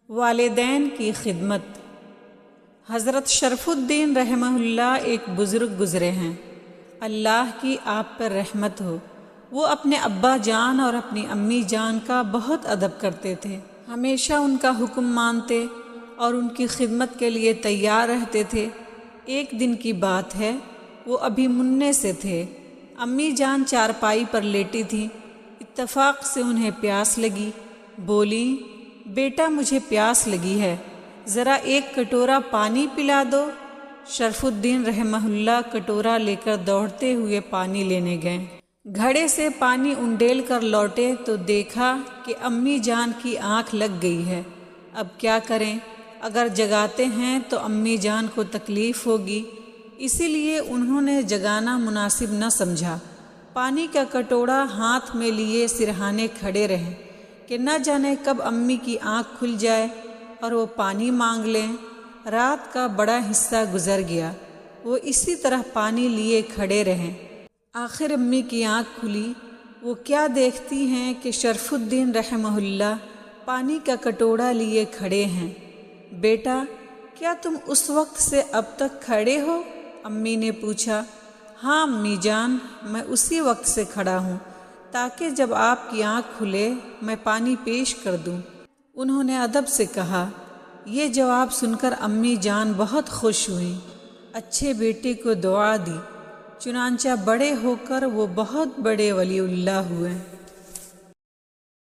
والدین کی خدمت۔ حضرت شرف الدین رحمہ اللہ ایک بزرگ گزرے ہیں، اللہ کی آپ پر رحمت ہو۔ وہ اپنے ابا جان اور اپنی امی جان کا بہت ادب کرتے تھے، ہمیشہ ان کا حکم مانتے اور ان کی خدمت کے لیے تیار رہتے تھے۔ ایک دن کی بات ہے، وہ ابھی مننے سے تھے۔ امی جان چارپائی پر لیٹی تھیں، اتفاق سے انہیں پیاس لگی۔ بولیں، بیٹا مجھے پیاس لگی ہے، ذرا ایک کٹورا پانی پلا دو۔ شرف الدین رحمہ اللہ کٹورا لے کر دوڑتے ہوئے پانی لینے گئے۔ گھڑے سے پانی انڈیل کر لوٹے تو دیکھا کہ امی جان کی آنکھ لگ گئی ہے۔ اب کیا کریں؟ اگر جگاتے ہیں تو امی جان کو تکلیف ہوگی، اسی لیے انہوں نے جگانا مناسب نہ سمجھا۔ پانی کا کٹورا ہاتھ میں لیے سرہانے کھڑے رہے کہ نہ جانے کب امی کی آنکھ کھل جائے اور وہ پانی مانگ لیں۔ رات کا بڑا حصہ گزر گیا، وہ اسی طرح پانی لیے کھڑے رہے۔ آخر امی کی آنکھ کھلی، وہ کیا دیکھتی ہیں کہ شرف الدین رحمہ اللہ پانی کا کٹورا لیے کھڑے ہیں۔ بیٹا، کیا تم اس وقت سے اب تک کھڑے ہو؟ امی نے پوچھا۔ ہاں امی جان، میں اسی وقت سے کھڑا ہوں تاکہ جب آپ کی آنکھ کھلے میں پانی پیش کر دوں۔ انہوں نے ادب سے کہا۔ یہ جواب سن کر امی جان بہت خوش ہوئیں، اچھے بیٹے کو دعا دی، چنانچہ بڑے ہو کر وہ بہت بڑے ولی اللہ ہوئے۔